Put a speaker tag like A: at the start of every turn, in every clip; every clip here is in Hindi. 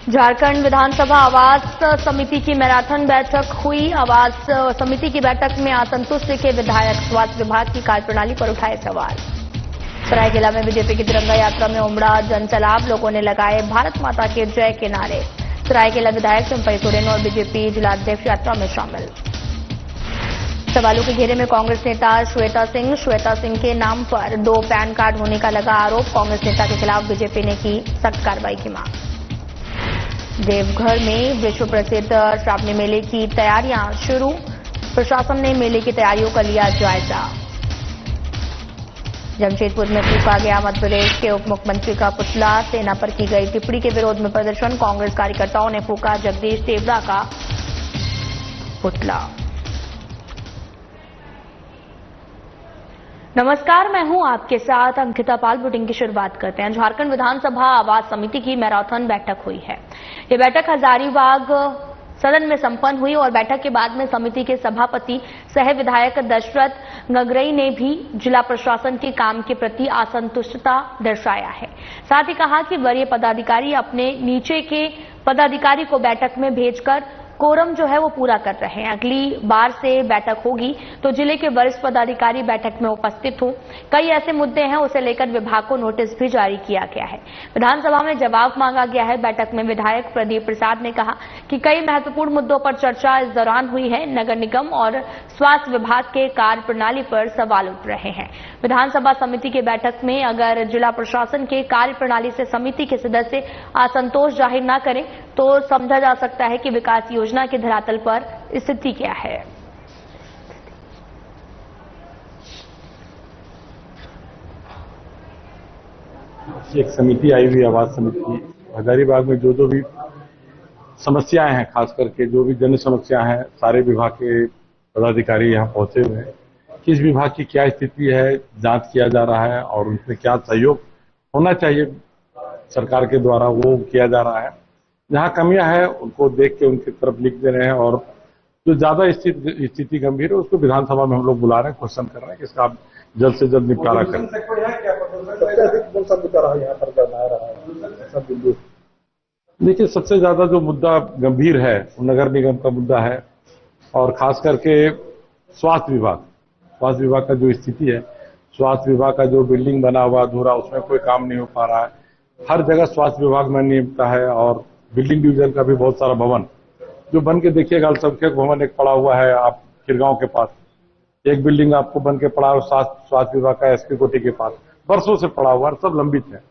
A: झारखंड विधानसभा आवास समिति की मैराथन बैठक हुई। आवास समिति की बैठक में असंतुष्ट के विधायक स्वास्थ्य विभाग की कार्यप्रणाली पर उठाए सवाल। सरायकेला में बीजेपी की तिरंगा यात्रा में उमड़ा जनसैलाब, लोगों ने लगाए भारत माता के जय के नारे। सरायकेला विधायक चंपई सोरेन और बीजेपी जिलाध्यक्ष यात्रा में शामिल। सवालों के घेरे में कांग्रेस नेता श्वेता सिंह के नाम पर 2 पैन कार्ड होने का लगा आरोप। कांग्रेस नेता के खिलाफ बीजेपी ने की सख्त कार्रवाई की मांग। देवघर में विश्व प्रसिद्ध श्रावणी मेले की तैयारियां शुरू। प्रशासन ने मेले की तैयारियों का लिया जायजा। जमशेदपुर में फूंका गया मध्य प्रदेश के उप मुख्यमंत्री का पुतला। सेना पर की गई टिप्पणी के विरोध में प्रदर्शन। कांग्रेस कार्यकर्ताओं ने फूंका जगदीश देवड़ा का पुतला। नमस्कार, मैं हूं आपके साथ अंकिता पाल। बुलेटिन की शुरुआत करते हैं। झारखंड विधानसभा आवास समिति की मैराथन बैठक हुई है। ये बैठक हजारीबाग सदन में संपन्न हुई और बैठक के बाद में समिति के सभापति सह विधायक दशरथ गगरई ने भी जिला प्रशासन के काम के प्रति असंतुष्टता दर्शाया है। साथ ही कहा कि वरीय पदाधिकारी अपने नीचे के पदाधिकारी को बैठक में भेजकर कोरम जो है वो पूरा कर रहे हैं। अगली बार से बैठक होगी तो जिले के वरिष्ठ पदाधिकारी बैठक में उपस्थित हों। कई ऐसे मुद्दे हैं, उसे लेकर विभाग को नोटिस भी जारी किया गया है। विधानसभा में जवाब मांगा गया है। बैठक में विधायक प्रदीप प्रसाद ने कहा कि कई महत्वपूर्ण मुद्दों पर चर्चा इस दौरान हुई है। नगर निगम और स्वास्थ्य विभाग के कार्य प्रणाली पर सवाल उठ रहे हैं। विधानसभा समिति की बैठक में अगर जिला प्रशासन के कार्य प्रणाली से समिति के सदस्य असंतोष जाहिर न करें तो समझा जा सकता है कि विकास योजना के धरातल पर स्थिति क्या है।
B: एक समिति आई हुई आवास समिति हजारीबाग में जो भी समस्याएं हैं, खास करके जो भी जन समस्या हैं, सारे विभाग के पदाधिकारी यहाँ पहुंचे हुए हैं। किस विभाग की क्या स्थिति है जांच किया जा रहा है और उनमें क्या सहयोग होना चाहिए सरकार के द्वारा वो किया जा रहा है। जहां कमियां हैं उनको देख के उनकी तरफ लिख दे रहे हैं और जो ज्यादा स्थिति गंभीर है उसको विधानसभा में हम लोग बुला रहे हैं, क्वेश्चन कर रहे हैं कि इसका आप जल्द से जल्द निपटारा करें। देखिए, सबसे ज्यादा जो मुद्दा गंभीर है वो नगर निगम का मुद्दा है और खास करके स्वास्थ्य विभाग का जो स्थिति है, स्वास्थ्य विभाग का जो बिल्डिंग बना हुआ अधूरा, उसमें कोई काम नहीं हो पा रहा है। हर जगह स्वास्थ्य विभाग में नियमता है और बिल्डिंग डिवीजन का भी बहुत सारा भवन जो बन के देखिएगा, अल्पसंख्यक भवन एक पड़ा हुआ है आप खिरगांव के पास, एक बिल्डिंग आपको बन के पड़ा है स्वास्थ्य विभाग का एसपी कोठी के पास, वर्षों से पड़ा हुआ है, सब लंबित है।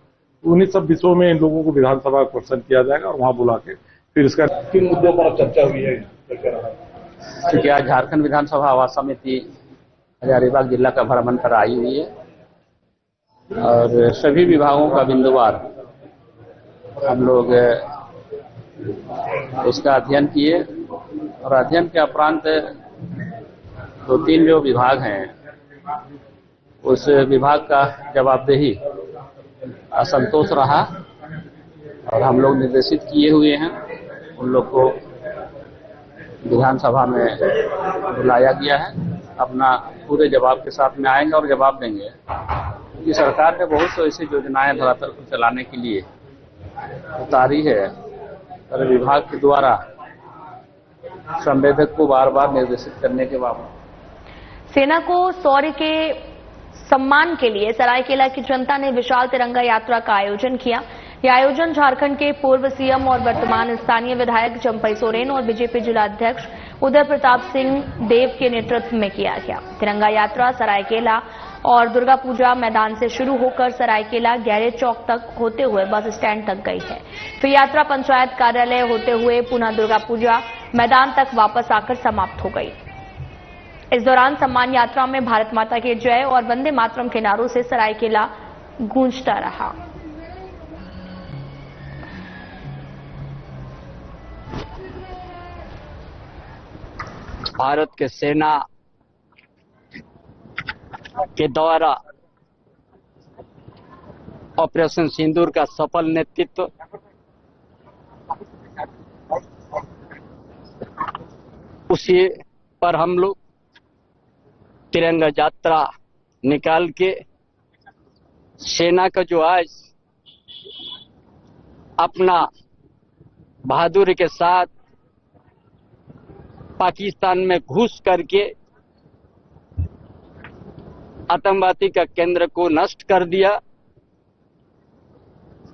B: उन्हीं सब विषयों में इन लोगों को विधानसभा क्वेश्चन किया जाएगा और वहां बुला के फिर इसका 3 मुद्दों पर चर्चा हुई है।
C: क्योंकि आज झारखंड विधानसभा आवास समिति हजारीबाग जिला का भ्रमण पर आई हुई है और सभी विभागों का बिंदुवार हम लोग उसका अध्ययन किए और अध्ययन के उपरांत 2-3 जो विभाग हैं उस विभाग का जवाबदेही असंतोष रहा और हम लोग निर्देशित किए हुए हैं। उन लोग को विधानसभा में बुलाया गया है, अपना पूरे जवाब के साथ में आएंगे और जवाब देंगे कि सरकार ने बहुत से ऐसी योजनाएं धरातल पर चलाने के लिए उतारी है और विभाग के द्वारा संवेदक को बार बार निर्देशित करने के बावजूद
A: सेना को शौर्य के सम्मान के लिए सरायकेला की जनता ने विशाल तिरंगा यात्रा का आयोजन किया। यह आयोजन झारखंड के पूर्व सीएम और वर्तमान स्थानीय विधायक चंपई सोरेन और बीजेपी जिलाध्यक्ष उदय प्रताप सिंह देव के नेतृत्व में किया गया। तिरंगा यात्रा सरायकेला और दुर्गा पूजा मैदान से शुरू होकर सरायकेला गैरेज चौक तक होते हुए बस स्टैंड तक गई है। फिर यात्रा पंचायत कार्यालय होते हुए पुनः दुर्गा पूजा मैदान तक वापस आकर समाप्त हो गई। इस दौरान सम्मान यात्रा में भारत माता के जय और वंदे मातरम के नारों से सरायकेला गूंजता रहा।
D: भारत के सेना के द्वारा ऑपरेशन सिंदूर का सफल नेतृत्व उसी पर हम लोग तिरंगा यात्रा निकाल के सेना का जो आज अपना बहादुरी के साथ पाकिस्तान में घुस करके आतंकवादी का केंद्र को नष्ट कर दिया।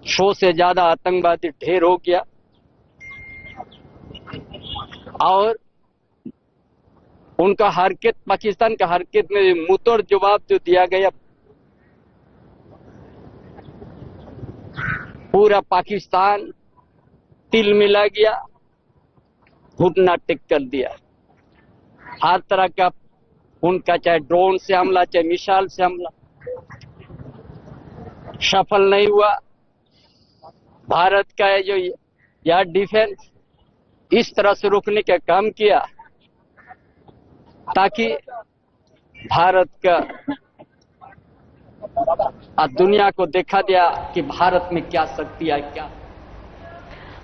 D: 100 से ज्यादा आतंकवादी ढेर हो गया और उनका हरकत, पाकिस्तान का हरकत में मुंहतोड़ जवाब जो दिया गया, पूरा पाकिस्तान तिल मिला गया, घुटना टेक कर दिया। हर तरह का उनका चाहे ड्रोन से हमला, चाहे मिसाइल से हमला, सफल नहीं हुआ। भारत का जो एयर डिफेंस इस तरह से रोकने का काम किया ताकि भारत का दुनिया को देखा दिया कि भारत में क्या शक्ति है, क्या।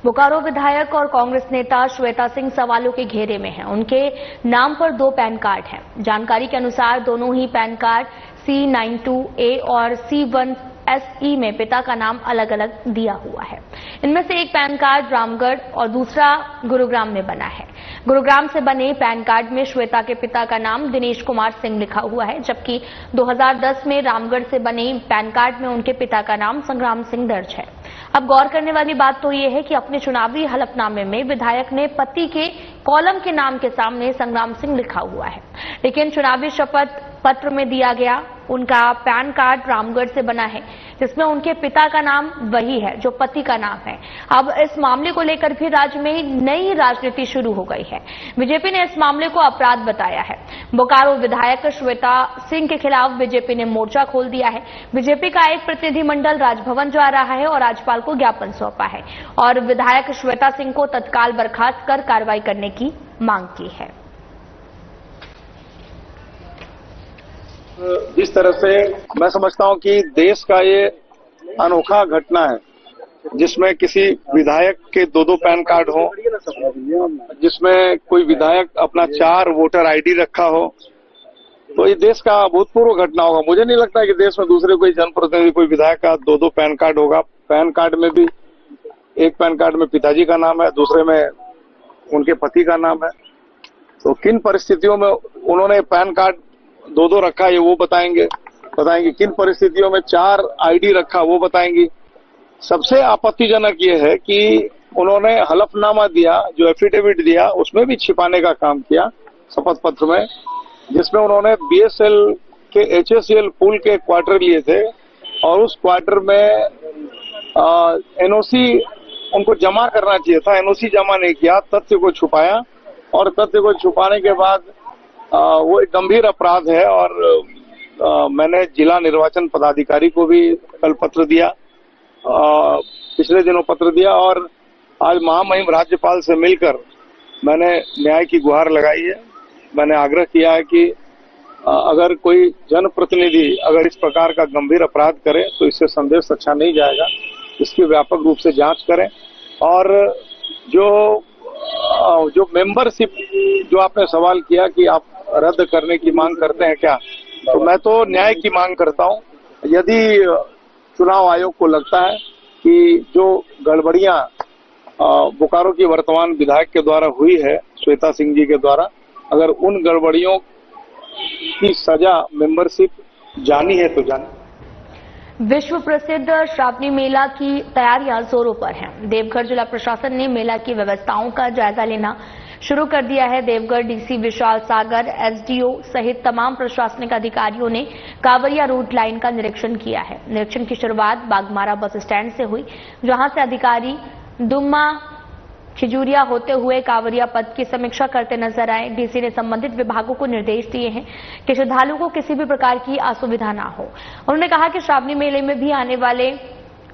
A: बोकारो विधायक और कांग्रेस नेता श्वेता सिंह सवालों के घेरे में हैं। उनके नाम पर 2 पैन कार्ड हैं। जानकारी के अनुसार दोनों ही पैन कार्ड C92A और C1SE में पिता का नाम अलग अलग दिया हुआ है। इनमें से एक पैन कार्ड रामगढ़ और दूसरा गुरुग्राम में बना है। गुरुग्राम से बने पैन कार्ड में श्वेता के पिता का नाम दिनेश कुमार सिंह लिखा हुआ है, जबकि 2010 में रामगढ़ से बने पैन कार्ड में उनके पिता का नाम संग्राम सिंह दर्ज है। अब गौर करने वाली बात तो ये है कि अपने चुनावी हलफनामे में विधायक ने पति के कॉलम के नाम के सामने संग्राम सिंह लिखा हुआ है, लेकिन चुनावी शपथ पत्र में दिया गया उनका पैन कार्ड रामगढ़ से बना है, जिसमें उनके पिता का नाम वही है जो पति का नाम है। अब इस मामले को लेकर भी राज्य में नई राजनीति शुरू हो गई है। बीजेपी ने इस मामले को अपराध बताया है। बोकारो विधायक श्वेता सिंह के खिलाफ बीजेपी ने मोर्चा खोल दिया है। बीजेपी का एक प्रतिनिधिमंडल राजभवन जा रहा है और राज्यपाल को ज्ञापन सौंपा है और विधायक श्वेता सिंह को तत्काल बर्खास्त कर कार्रवाई करने की मांग की है।
E: जिस तरह से मैं समझता हूं कि देश का ये अनोखा घटना है जिसमें किसी विधायक के 2 पैन कार्ड हो, जिसमें कोई विधायक अपना 4 वोटर आईडी रखा हो, तो ये देश का अभूतपूर्व घटना होगा। मुझे नहीं लगता कि देश में दूसरे कोई जनप्रतिनिधि, कोई विधायक का 2 पैन कार्ड होगा। पैन कार्ड में भी एक पैन कार्ड में पिताजी का नाम है, दूसरे में उनके पति का नाम है। तो किन परिस्थितियों में उन्होंने पैन कार्ड 2 रखा ये वो बताएंगे, किन परिस्थितियों में 4 आईडी रखा वो बताएंगी। सबसे आपत्तिजनक ये है कि उन्होंने हलफनामा दिया, जो एफिडेविट दिया, उसमें भी छिपाने का काम किया शपथ पत्र में, जिसमें उन्होंने BSL के HSCL पुल के क्वार्टर लिए थे और उस क्वार्टर में NOC उनको जमा करना चाहिए था, NOC जमा नहीं किया, तथ्य को छुपाया और तथ्य को छुपाने के बाद वो एक गंभीर अपराध है। और मैंने जिला निर्वाचन पदाधिकारी को भी कल पत्र दिया, पिछले दिनों पत्र दिया और आज महामहिम राज्यपाल से मिलकर मैंने न्याय की गुहार लगाई है। मैंने आग्रह किया है कि अगर कोई जनप्रतिनिधि अगर इस प्रकार का गंभीर अपराध करे तो इससे संदेश अच्छा नहीं जाएगा, इसकी व्यापक रूप से जांच करें। और जो मेंबरशिप जो आपने सवाल किया कि आप रद्द करने की मांग करते हैं क्या, तो मैं तो न्याय की मांग करता हूं। यदि चुनाव आयोग को लगता है कि जो गड़बड़ियां बोकारो की वर्तमान विधायक के द्वारा हुई है, श्वेता सिंह जी के द्वारा, अगर उन गड़बड़ियों की सजा मेंबरशिप जानी है तो जानी।
A: विश्व प्रसिद्ध श्रावणी मेला की तैयारियां जोरों पर हैं। देवघर जिला प्रशासन ने मेला की व्यवस्थाओं का जायजा लेना शुरू कर दिया है। देवघर डीसी विशाल सागर, SDO सहित तमाम प्रशासनिक अधिकारियों ने कांवरिया रूट लाइन का निरीक्षण किया है। निरीक्षण की शुरुआत बागमारा बस स्टैंड से हुई, जहां से अधिकारी दुम्मा खिजूरिया होते हुए कांवरिया पथ की समीक्षा करते नजर आए। डीसी ने संबंधित विभागों को निर्देश दिए हैं कि श्रद्धालुओं को किसी भी प्रकार की असुविधा ना हो। उन्होंने कहा कि श्रावणी मेले में भी आने वाले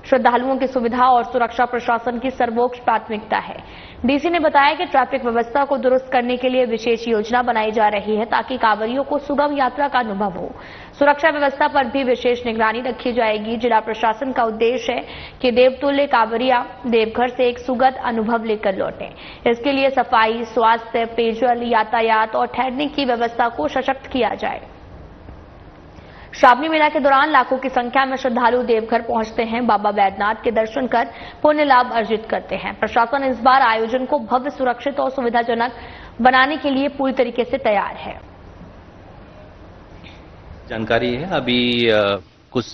A: श्रद्धालुओं की सुविधा और सुरक्षा प्रशासन की सर्वोच्च प्राथमिकता है। डीसी ने बताया कि ट्रैफिक व्यवस्था को दुरुस्त करने के लिए विशेष योजना बनाई जा रही है ताकि कांवरियों को सुगम यात्रा का अनुभव हो। सुरक्षा व्यवस्था पर भी विशेष निगरानी रखी जाएगी। जिला प्रशासन का उद्देश्य है कि देवतुल्य कांवरिया देवघर से एक सुखद अनुभव लेकर लौटें। इसके लिए सफाई, स्वास्थ्य, पेयजल, यातायात और ठहरने की व्यवस्था को सशक्त किया जाए। श्रावणी मेला के दौरान लाखों की संख्या में श्रद्धालु देवघर पहुंचते हैं, बाबा बैद्यनाथ के दर्शन कर पुण्य लाभ अर्जित करते हैं। प्रशासन इस बार आयोजन को भव्य, सुरक्षित और सुविधाजनक बनाने के लिए पूरी तरीके से तैयार है।
F: जानकारी है, अभी कुछ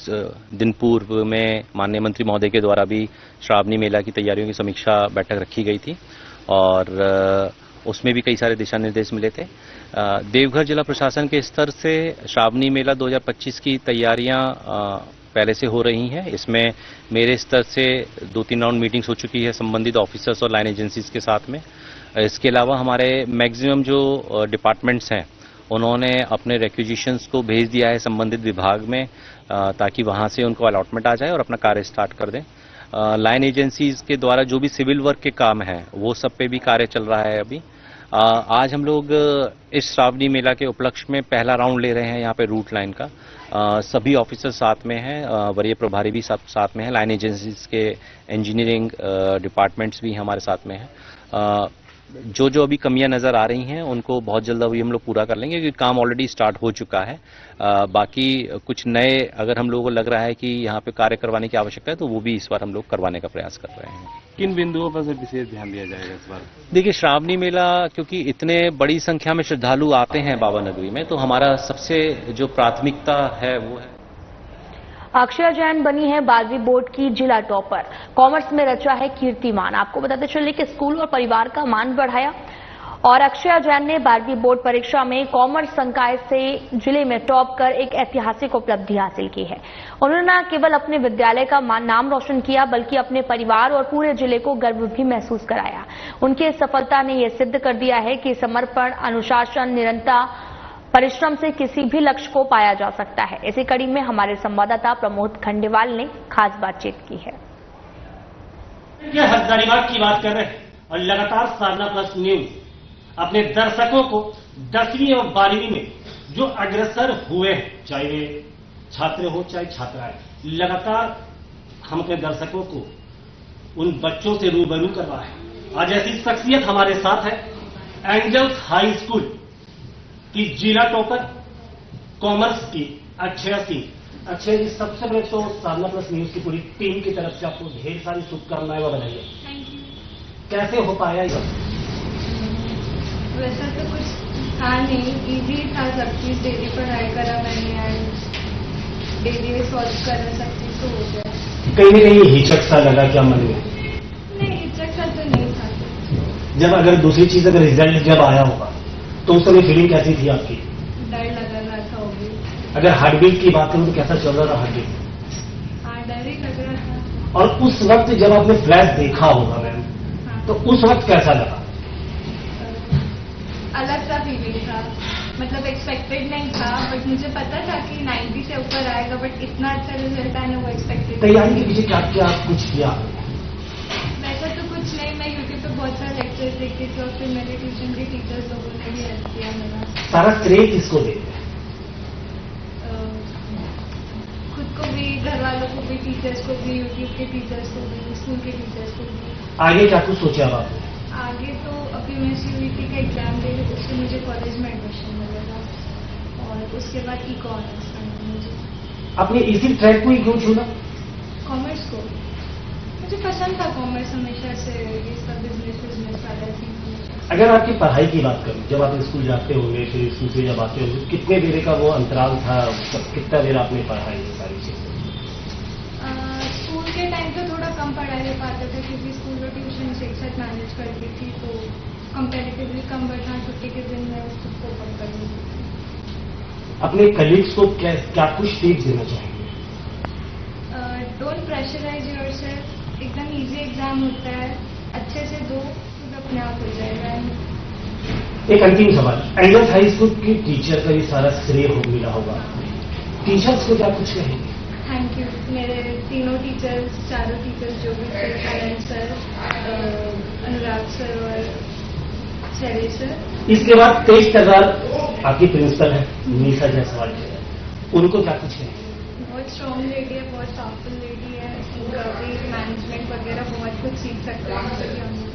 F: दिन पूर्व में माननीय मंत्री महोदय के द्वारा भी श्रावणी मेला की तैयारियों की समीक्षा बैठक रखी गई थी और उसमें भी कई सारे दिशा निर्देश मिले थे। देवघर जिला प्रशासन के स्तर से श्रावणी मेला 2025 की तैयारियां पहले से हो रही हैं। इसमें मेरे स्तर से 2-3 राउंड मीटिंग्स हो चुकी है संबंधित ऑफिसर्स और लाइन एजेंसीज के साथ में। इसके अलावा हमारे मैक्सिमम जो डिपार्टमेंट्स हैं उन्होंने अपने रिक्विजिशंस को भेज दिया है संबंधित विभाग में ताकि वहां से उनको अलॉटमेंट आ जाए और अपना कार्य स्टार्ट कर दें। लाइन एजेंसीज के द्वारा जो भी सिविल वर्क के काम हैं वो सब पे भी कार्य चल रहा है। अभी आज हम लोग इस श्रावणी मेला के उपलक्ष्य में पहला राउंड ले रहे हैं यहाँ पे रूट लाइन का। सभी ऑफिसर साथ में हैं, वरीय प्रभारी भी सब साथ में हैं, लाइन एजेंसीज के इंजीनियरिंग डिपार्टमेंट्स भी हमारे साथ में हैं। जो जो अभी कमियां नजर आ रही हैं उनको बहुत जल्द अभी हम लोग पूरा कर लेंगे क्योंकि काम ऑलरेडी स्टार्ट हो चुका है। बाकी कुछ नए अगर हम लोगों को लग रहा है कि यहाँ पे कार्य करवाने की आवश्यकता है तो वो भी इस बार हम लोग करवाने का प्रयास कर रहे हैं।
G: किन बिंदुओं पर विशेष ध्यान दिया जाएगा इस बार?
F: देखिए, श्रावणी मेला क्योंकि इतने बड़ी संख्या में श्रद्धालु आते हैं बाबा नगरी में, तो हमारा सबसे जो प्राथमिकता है वो है।
A: अक्षया जैन बनी है 12वीं बोर्ड की जिला टॉपर, कॉमर्स में रचा है कीर्तिमान। आपको बताते चलिए कि स्कूल और परिवार का मान बढ़ाया और अक्षया जैन ने 12वीं बोर्ड परीक्षा में कॉमर्स संकाय से जिले में टॉप कर एक ऐतिहासिक उपलब्धि हासिल की है। उन्होंने न केवल अपने विद्यालय का नाम रोशन किया बल्कि अपने परिवार और पूरे जिले को गर्व भी महसूस कराया। उनकी इस सफलता ने यह सिद्ध कर दिया है कि समर्पण, अनुशासन, निरंतर परिश्रम से किसी भी लक्ष्य को पाया जा सकता है। इसी कड़ी में हमारे संवाददाता प्रमोद खंडेवाल ने खास बातचीत की है।
H: हजारीबाग की बात कर रहे हैं और लगातार साधना प्लस न्यूज अपने दर्शकों को 10वीं और 12वीं में जो अग्रसर हुए हैं, चाहे वे छात्र हो चाहे छात्राएं, लगातार हम अपने दर्शकों को उन बच्चों से रूबरू करवा है। आज ऐसी शख्सियत हमारे साथ है, एंजल्स हाई स्कूल की जिला टॉपर कॉमर्स की अक्षया सिंह। अक्षय जी, सबसे पहले तो साधना प्लस न्यूज की पूरी टीम की तरफ से आपको ढेर सारी शुभकामनाएं व बधाई। कैसे हो पाया ये?
I: वैसा तो कुछ था नहीं, इजी था सब चीज। डेली पढ़ाई करा मैंने एंड डेली सॉल्व करा, सब चीज तो हो गया।
H: कहीं ना कहीं हिचक सा लगा क्या मन में?
I: नहीं, हिचक सा तो नहीं था।
H: जब अगर दूसरी चीज अगर रिजल्ट जब आया होगा तो उस समय फीलिंग कैसी थी आपकी?
I: डर लग रहा था होगी।
H: अगर हार्टबीट की बात करूं तो कैसा चल रहा था हार्टबीट?
I: हाँ, डर ही लग रहा था।
H: और उस वक्त जब आपने फ्लैश देखा होगा मैम, तो उस वक्त कैसा लगा?
I: अलग सा फीलिंग था, मतलब एक्सपेक्टेड नहीं था, बट मुझे पता था कि 90 से ऊपर आएगा, बट इतना अच्छा रिजल्ट आना वो एक्सपेक्टेड।
H: तैयारी के पीछे क्या क्या कुछ किया?
I: वैसा तो कुछ नहीं, मैं यूट्यूब पे बहुत सारे लेक्चर्स देखती थी और फिर मेरे ट्यूशन के टीचर्स लोगों ने भी हेल्प किया मेरा।
H: सारा श्रेय किसको देते हैं?
I: खुद को भी, घर वालों को भी, टीचर्स को भी, यूट्यूब के टीचर्स को भी, स्कूल के टीचर्स को भी।
H: आगे क्या कुछ सोचा आपने?
I: आगे तो अभी मैं CUET का एग्जाम दे रही हूँ, उससे मुझे कॉलेज में एडमिशन मिलेगा और उसके बाद इकोनॉमिक्स करना मुझे।
H: आपने इसी ट्रैक को ही क्यों चुना?
I: कॉमर्स को मुझे पसंद था, कॉमर्स हमेशा से, ये सब बिजनेस वाला थी।
H: अगर आपकी पढ़ाई की बात करूं, जब आप स्कूल जाते होंगे, फिर स्कूल से जब आते होंगे, कितने देर का वो अंतराल था, कितना देर आपने पढ़ाई ये सारी चीजें?
I: स्कूल के टाइम तो थोड़ा कम पढ़ाई ले पाते थे क्योंकि स्कूल और ट्यूशन से एक साथ मैनेज करती थी, तो कंपेरेटिवली कम, बट हाँ छुट्टी के दिन मैं उसको कोप अप कर लेती थी।
H: अपने कलीग्स को क्या कुछ टिप्स देना चाहेंगे?
I: डोंट प्रेशराइज योरसेल्फ, एकदम इजी एग्जाम होता है, अच्छे से दो, अपने आप हो जाएगा।
H: एक अंतिम सवाल, एंजल्स हाई स्कूल की टीचर का ये सारा श्रेय हो मिला होगा, टीचर्स को क्या कुछ कहेंगे?
I: थैंक यू, मेरे तीनों टीचर्स, चारों टीचर्स जो भी थे, करण सर, अनुराग सर और शैलेश सर। इसके बाद 23 तैयार आपकी प्रिंसिपल है निशा जायसवाल, उनको क्या कुछ कहेंगे? बहुत स्ट्रॉन्ग लेडी है, बहुत पावरफुल लेडी है, उनका भी मैनेजमेंट वगैरह बहुत कुछ सीख सकते हैं।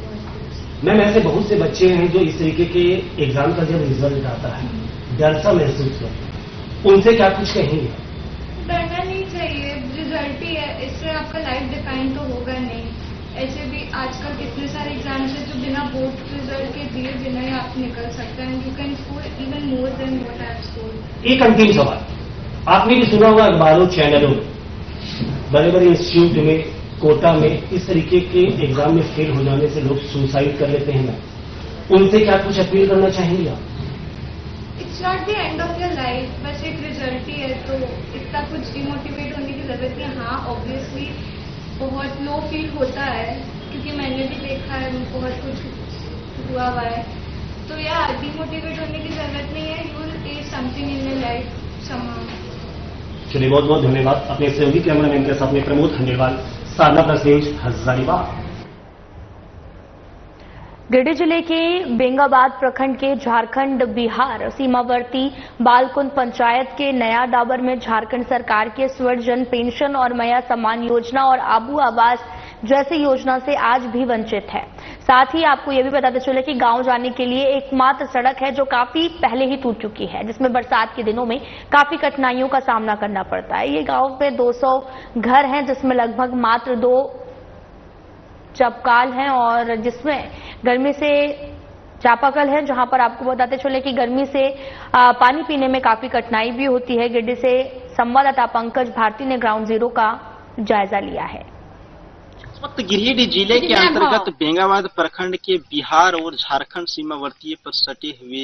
H: मैम, ऐसे बहुत से बच्चे हैं जो इस तरीके के एग्जाम का जब रिजल्ट आता है डर सा महसूस करते हैं, उनसे क्या कुछ कहेंगे?
I: आपका लाइफ डिफाइन तो होगा नहीं। ऐसे भी आजकल कितने सारे एग्जाम्स हैं जो बिना बोर्ड रिजल्ट के दिए बिना ही आप निकल सकते हैं। You can score even more than what I have scored.
H: एक अंतिम सवाल, आपने भी सुना होगा अखबारों चैनलों में, बड़े बड़े इंस्टीट्यूट में, कोटा में इस तरीके के एग्जाम में फेल हो जाने से लोग सुसाइड कर लेते हैं। उनसे क्या कुछ अपील करना चाहेंगे आप?
I: It's not the end of your life, बस एक रिजल्ट ही है, तो इतना कुछ डिमोटिवेट होने की जरूरत नहीं। हाँ ऑब्वियसली बहुत लो फील होता है, क्योंकि मैंने भी देखा है बहुत कुछ हुआ हुआ है, तो यार डिमोटिवेट होने की जरूरत नहीं है। You will H something in your life somehow.
H: चलिए बहुत बहुत धन्यवाद। अपने सहयोगी कैमरामैन के साथ में प्रमोद खंडेलवाल, साधना प्लस न्यूज, हजारीबाग।
A: गिरिडीह जिले के बेंगाबाद प्रखंड के झारखंड बिहार सीमावर्ती बालकुंड पंचायत के नया डाबर में झारखंड सरकार के स्वर्ण पेंशन और मैया सम्मान योजना और आबू आवास जैसी योजना से आज भी वंचित है। साथ ही आपको यह भी बताते चले कि गांव जाने के लिए एकमात्र सड़क है जो काफी पहले ही टूट चुकी है, जिसमें बरसात के दिनों में काफी कठिनाइयों का सामना करना पड़ता है। ये गांव में 200 घर हैं, जिसमें लगभग मात्र 2 चपकाल हैं और जिसमें गर्मी से चापाकल है, जहां पर आपको बताते चले कि गर्मी से पानी पीने में काफी कठिनाई भी होती है। गिरिडीह से संवाददाता पंकज भारती ने ग्राउंड जीरो का जायजा लिया है।
J: इस वक्त गिरिडीह जिले के अंतर्गत बेंगाबाद प्रखंड के बिहार और झारखंड सीमावर्ती पर सटे हुए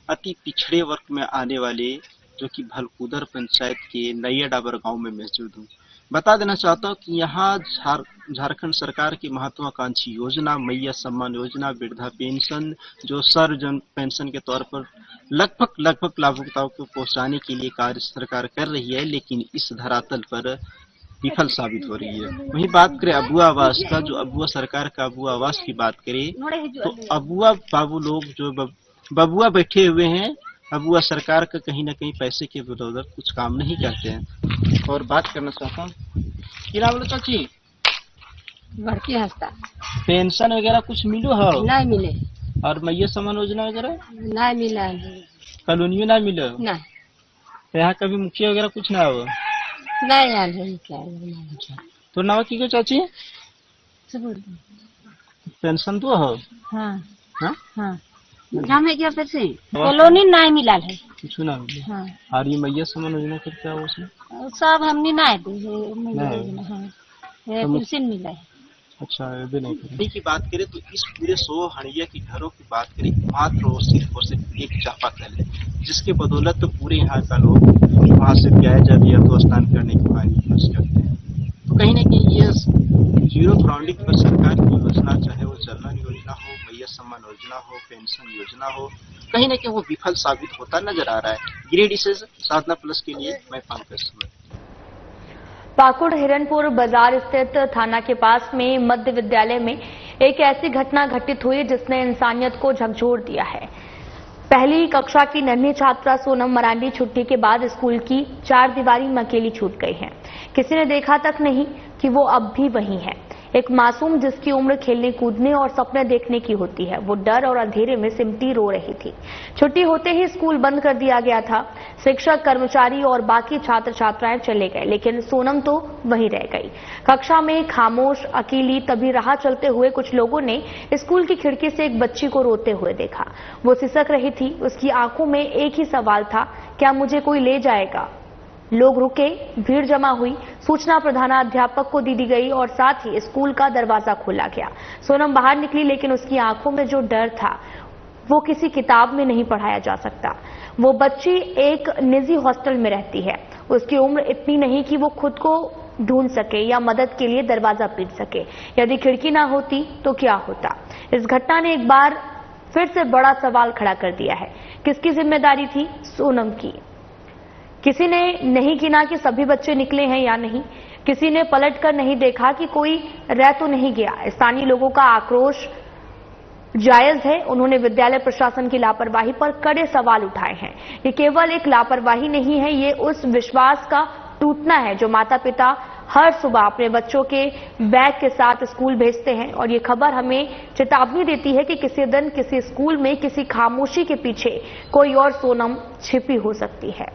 J: अति पिछड़े वर्ग में आने वाले जो कि भलकुदर पंचायत के नया डाबर गांव में मौजूद हूँ। बता देना चाहता हूँ कि यहाँ झारखंड सरकार की महत्वाकांक्षी योजना मैया सम्मान योजना, वृद्धा पेंशन जो सर्वजन पेंशन के तौर पर लगभग लाभुकताओं को पहुंचाने के लिए कार्य सरकार कर रही है, लेकिन इस धरातल पर विफल साबित हो रही है। वहीं बात करें अबुआ आवास का, जो अबुआ सरकार का अबुआ आवास की बात करें तो अबुआ बाबू लोग जो बबुआ बैठे हुए हैं, अबुआ सरकार का कहीं न कहीं पैसे के बदौलत कुछ काम नहीं करते हैं। और बात करना चाहता हूँ, क्या बोलो चाची,
K: बड़की हंसता
J: पेंशन वगैरह कुछ मिलो हो?
K: नहीं मिले।
J: और मैया सम्मान योजना वगैरह
K: नहीं मिला,
J: कॉलोनियों ना मिलो?
K: नहीं।
J: यहाँ कभी मुखिया वगैरह कुछ ना हो?
K: नहीं आल है क्या?
J: तो नावा की को चाची पेंशन तो हो?
K: हाँ
J: हाँ
K: हाँ हमें क्या पैसे कॉलोनी नहीं मिला है,
J: कुछ ना मिले।
K: हाँ।
J: और ये मैया सम्मान योजना फिर क्या हो उसमें?
K: सब हमने नहीं पेंशन मिला है।
J: अच्छा ये नहीं की बात करें तो इस पूरे 100 हड़िया के घरों की बात करें मात्र और सिर्फ एक चापाकल है, जिसके बदौलत तो पूरे यहाँ का लोग वहाँ से प्याज या तो स्नान करने की पानी यूज करते हैं। तो कहीं ना कहीं ये जीरो ग्राउंडिंग पर सरकार की योजना, चाहे वो जलवन योजना हो, मैया सम्मान योजना हो, पेंशन योजना हो, कहीं ना कहीं वो विफल साबित होता नजर आ रहा है। गिरिडीह से साधना प्लस के लिए मैं पंकज।
A: पाकुड़ हिरनपुर बाजार स्थित थाना के पास में मध्य विद्यालय में एक ऐसी घटना घटित हुई जिसने इंसानियत को झकझोर दिया है। पहली कक्षा की नन्ही छात्रा सोनम मरांडी छुट्टी के बाद स्कूल की 4 दीवारी में अकेली छूट गई है। किसी ने देखा तक नहीं कि वो अब भी वहीं है। एक मासूम जिसकी उम्र खेलने कूदने और सपने देखने की होती है, वो डर और अंधेरे में सिमटी रो रही थी। छुट्टी होते ही स्कूल बंद कर दिया गया था। शिक्षक, कर्मचारी और बाकी छात्र छात्राएं चले गए, लेकिन सोनम तो वहीं रह गई। कक्षा में खामोश अकेली। तभी राह चलते हुए कुछ लोगों ने स्कूल की खिड़की से एक बच्ची को रोते हुए देखा। वो सिसक रही थी। उसकी आंखों में एक ही सवाल था, क्या मुझे कोई ले जाएगा? लोग रुके, भीड़ जमा हुई। सूचना प्रधानाध्यापक को दी गई और साथ ही स्कूल का दरवाजा खोला गया। सोनम बाहर निकली, लेकिन उसकी आंखों में जो डर था वो किसी किताब में नहीं पढ़ाया जा सकता। वो बच्ची एक निजी हॉस्टल में रहती है। उसकी उम्र इतनी नहीं कि वो खुद को ढूंढ सके या मदद के लिए दरवाजा पीट सके। यदि खिड़की ना होती तो क्या होता? इस घटना ने एक बार फिर से बड़ा सवाल खड़ा कर दिया है। किसकी जिम्मेदारी थी? सोनम की। किसी ने नहीं गिना कि सभी बच्चे निकले हैं या नहीं। किसी ने पलटकर नहीं देखा कि कोई रह तो नहीं गया। स्थानीय लोगों का आक्रोश जायज है। उन्होंने विद्यालय प्रशासन की लापरवाही पर कड़े सवाल उठाए हैं। ये केवल एक लापरवाही नहीं है, ये उस विश्वास का टूटना है जो माता पिता हर सुबह अपने बच्चों के बैग के साथ स्कूल भेजते हैं। और ये खबर हमें चेतावनी देती है कि किसी दिन किसी स्कूल में किसी खामोशी के पीछे कोई और सोनम छिपी हो सकती है।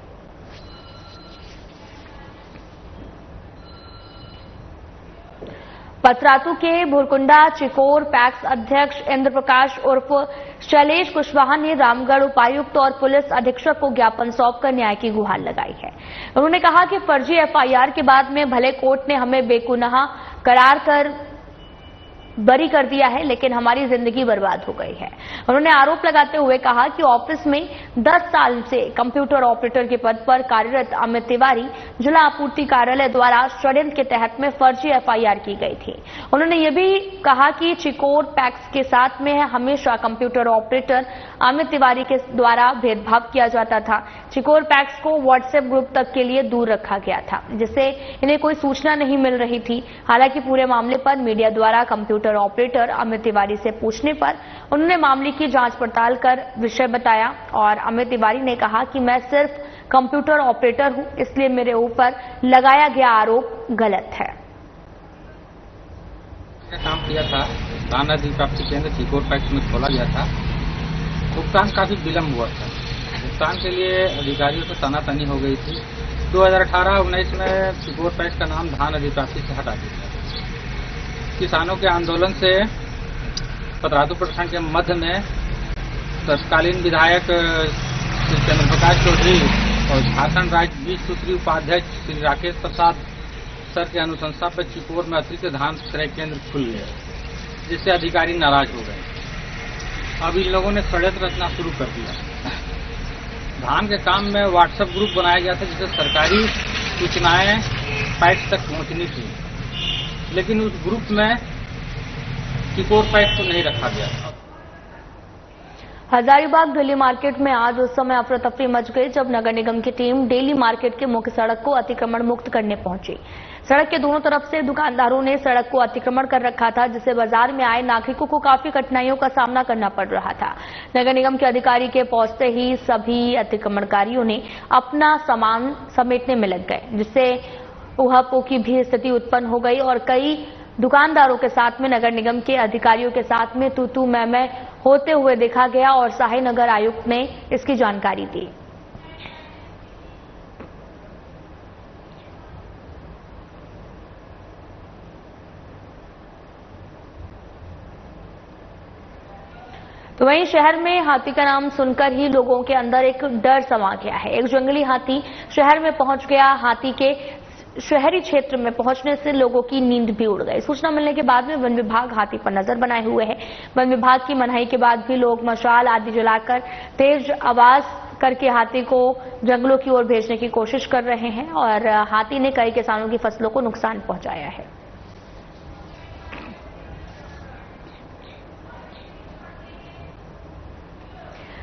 A: पतरातू के भुरकुंडा चिकोर पैक्स अध्यक्ष इंद्र प्रकाश उर्फ शैलेश कुशवाहा ने रामगढ़ उपायुक्त और पुलिस अधीक्षक को ज्ञापन सौंपकर न्याय की गुहार लगाई है। उन्होंने कहा कि फर्जी एफआईआर के बाद में भले कोर्ट ने हमें बेगुनाह करार कर बरी कर दिया है, लेकिन हमारी जिंदगी बर्बाद हो गई है। उन्होंने आरोप लगाते हुए कहा कि ऑफिस में 10 साल से कंप्यूटर ऑपरेटर के पद पर कार्यरत अमित तिवारी जिला आपूर्ति कार्यालय द्वारा षड्यंत्र के तहत में फर्जी एफआईआर की गई थी। उन्होंने ये भी कहा कि चिकोर पैक्स के साथ में हमेशा कंप्यूटर ऑपरेटर अमित तिवारी के द्वारा भेदभाव किया जाता था। चिकोर पैक्स को व्हाट्सएप ग्रुप तक के लिए दूर रखा गया था, जिससे इन्हें कोई सूचना नहीं मिल रही थी। हालांकि पूरे मामले पर मीडिया द्वारा कंप्यूटर ऑपरेटर अमित तिवारी से पूछने पर उन्होंने मामले की जांच पड़ताल कर विषय बताया और अमित तिवारी ने कहा कि मैं सिर्फ कंप्यूटर ऑपरेटर हूं, इसलिए मेरे ऊपर लगाया गया आरोप गलत है।
L: काम किया था, धान अधिक प्राप्ति केंद्र चिकोर पैक्स में खोला गया था। भुगतान काफी विलम्ब हुआ था। भुगतान के लिए अधिकारियों से तनातनी हो गई थी। 2018-19 में चिकोर पैक्स का नाम धान अधिप्राप्ति से हटा दिया। किसानों के आंदोलन से पतरातू प्रखंड के मध्य में तत्कालीन विधायक श्री चंद्र प्रकाश चौधरी और झारखंड राज्य बीज सूत्री उपाध्यक्ष श्री राकेश प्रसाद सर के अनुशंसा पर चिकोर में अतिरिक्त धान क्रय केंद्र खुल गए, जिससे अधिकारी नाराज हो गए। अब इन लोगों ने षड्यंत्र रचना शुरू कर दिया। धान के काम में व्हाट्सएप ग्रुप बनाया गया था, जिससे सरकारी सूचनाएं पैक्स तक पहुंचनी थी, लेकिन उस ग्रुप में चिकोर पैक्स को नहीं रखा गया।
A: हजारीबाग डेली मार्केट में आज उस समय अफरा तफरी मच गई जब नगर निगम की टीम डेली मार्केट के मुख्य सड़क को अतिक्रमण मुक्त करने पहुंची। सड़क के दोनों तरफ से दुकानदारों ने सड़क को अतिक्रमण कर रखा था, जिससे बाजार में आए नागरिकों को काफी कठिनाइयों का सामना करना पड़ रहा था। नगर निगम के अधिकारी के पहुंचते ही सभी अतिक्रमणकारियों ने अपना सामान समेटने में लग गए, जिससे उहापोह की भी स्थिति उत्पन्न हो गई और कई दुकानदारों के साथ में नगर निगम के अधिकारियों के साथ में तू मैं होते हुए देखा गया और सहाय नगर आयुक्त ने इसकी जानकारी दी। तो वहीं शहर में हाथी का नाम सुनकर ही लोगों के अंदर एक डर समा गया है। एक जंगली हाथी शहर में पहुंच गया। हाथी के शहरी क्षेत्र में पहुंचने से लोगों की नींद भी उड़ गई। सूचना मिलने के बाद में वन विभाग हाथी पर नजर बनाए हुए है। वन विभाग की मनाही के बाद भी लोग मशाल आदि जलाकर तेज आवाज करके हाथी को जंगलों की ओर भेजने की कोशिश कर रहे हैं और हाथी ने कई किसानों की फसलों को नुकसान पहुंचाया है।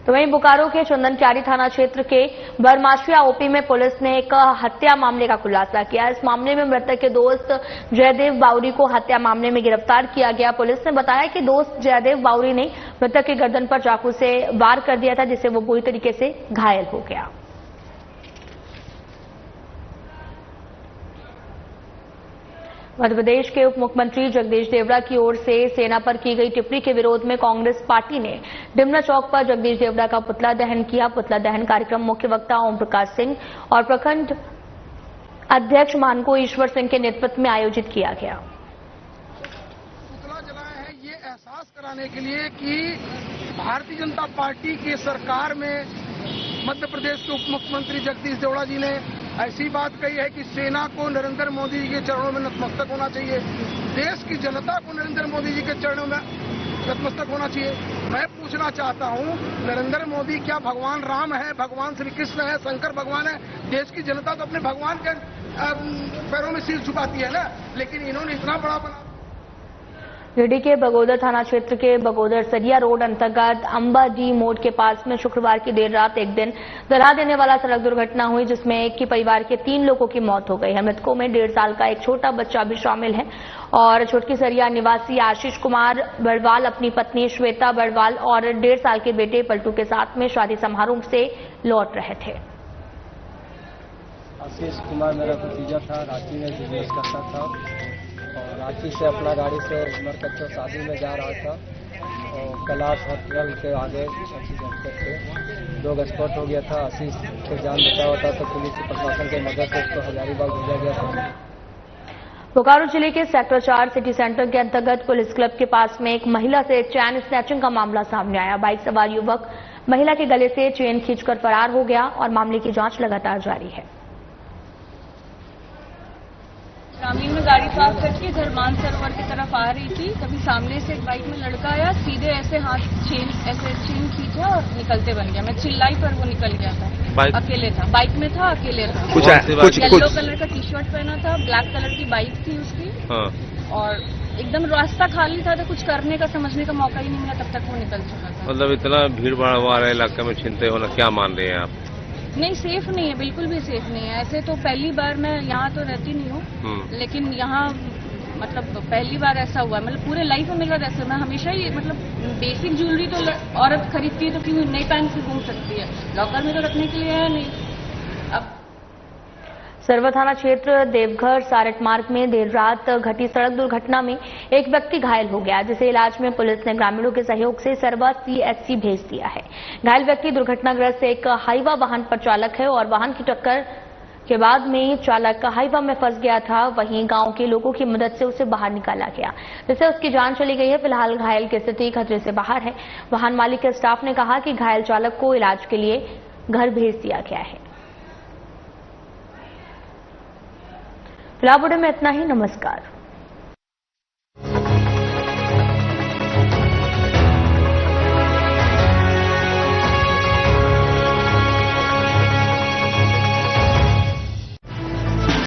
A: तो वहीं बोकारो के चंदनक्यारी थाना क्षेत्र के बरमाशिया ओपी में पुलिस ने एक हत्या मामले का खुलासा किया। इस मामले में मृतक के दोस्त जयदेव बाउरी को हत्या मामले में गिरफ्तार किया गया। पुलिस ने बताया कि दोस्त जयदेव बाउरी ने मृतक की गर्दन पर चाकू से वार कर दिया था, जिससे वो बुरी तरीके से घायल हो गया। मध्य प्रदेश के उप मुख्यमंत्री जगदीश देवड़ा की ओर से सेना पर की गई टिप्पणी के विरोध में कांग्रेस पार्टी ने डिमना चौक पर जगदीश देवड़ा का पुतला दहन किया। पुतला दहन कार्यक्रम मुख्य वक्ता ओम प्रकाश सिंह और प्रखंड अध्यक्ष मानको ईश्वर सिंह के नेतृत्व में आयोजित किया गया।
M: पुतला जलाया है ये एहसास कराने के लिए कि भारतीय जनता पार्टी की सरकार में मध्य प्रदेश के उप मुख्यमंत्री जगदीश देवड़ा जी ने ऐसी बात कही है कि सेना को नरेंद्र मोदी जी के चरणों में नतमस्तक होना चाहिए, देश की जनता को नरेंद्र मोदी जी के चरणों में नतमस्तक होना चाहिए। मैं पूछना चाहता हूं, नरेंद्र मोदी क्या भगवान राम है, भगवान श्री कृष्ण है, शंकर भगवान है? देश की जनता तो अपने भगवान के पैरों में सिर झुकाती है ना, लेकिन इन्होंने इतना बड़ा बना।
A: गिरिडीह के बगोदर थाना क्षेत्र के बगोदर सरिया रोड अंतर्गत अंबाडी मोड़ के पास में शुक्रवार की देर रात एक दिन डरा देने वाला सड़क दुर्घटना हुई, जिसमें एक ही परिवार के 3 लोगों की मौत हो गई है। मृतकों में 1.5 साल का एक छोटा बच्चा भी शामिल है और छोटकी सरिया निवासी आशीष कुमार बड़वाल अपनी पत्नी श्वेता बड़वाल और 1.5 साल के बेटे पलटू के साथ में शादी समारोह से लौट रहे थे।
N: आशीष कुमार मेरा भतीजा था, रांची में बिजनेस करता था और रांची से अपना गाड़ी से मरकच्चो शादी में जा रहा था और कैलाश होटल के आगे एक्सीडेंट करके 2 स्पॉट हो गया था। आशीष को जान बचा होता तो पुलिस प्रशासन के मदद से उसको हजारीबाग भेजा गया था।
A: बोकारो जिले के सेक्टर 4 सिटी सेंटर के अंतर्गत पुलिस क्लब के पास में एक महिला से चैन स्नैचिंग का मामला सामने आया। बाइक सवार युवक महिला के गले से चेन खींचकर फरार हो गया और मामले की जांच लगातार जारी है।
O: ग्रामीण में गाड़ी पार्क करके इधर मानसरोवर की तरफ आ रही थी, तभी सामने से एक बाइक में लड़का आया, सीधे ऐसे हाथ चेन खींचा और निकलते बन गया। मैं चिल्लाई पर वो निकल गया था। अकेले था, बाइक में था, अकेले था। कुछ येलो कलर का टी शर्ट पहना था, ब्लैक कलर की बाइक थी उसकी। और एकदम रास्ता खाली था तो कुछ करने का समझने का मौका ही नहीं मिला, तब तक वो निकल चुका था।
P: मतलब इतना भीड़ भाड़ वाले इलाके में छिनते होना, क्या मान रहे हैं आप?
O: नहीं, सेफ नहीं है, बिल्कुल भी सेफ नहीं है। ऐसे तो पहली बार, मैं यहाँ तो रहती नहीं हूँ, लेकिन यहाँ मतलब पहली बार ऐसा हुआ। मतलब पूरे लाइफ में मेरा ऐसे, मैं हमेशा ही मतलब बेसिक ज्वेलरी तो औरत खरीदती है तो क्यों नहीं पहन के घूम सकती है, लॉकर में तो रखने के लिए है नहीं। अब
A: सरवा थाना क्षेत्र देवघर सारट मार्ग में देर रात घटी सड़क दुर्घटना में एक व्यक्ति घायल हो गया, जिसे इलाज में पुलिस ने ग्रामीणों के सहयोग से सरवा CHC भेज दिया है। घायल व्यक्ति दुर्घटनाग्रस्त एक हाईवा वाहन पर चालक है और वाहन की टक्कर के बाद में चालक हाईवा में फंस गया था। वहीं गांव के लोगों की मदद से उसे बाहर निकाला गया, जिससे उसकी जान चली गई है। फिलहाल घायल की स्थिति खतरे से बाहर है। वाहन मालिक के स्टाफ ने कहा कि घायल चालक को इलाज के लिए घर भेज दिया गया है। फिलहाल बुलेटिन में इतना ही। नमस्कार।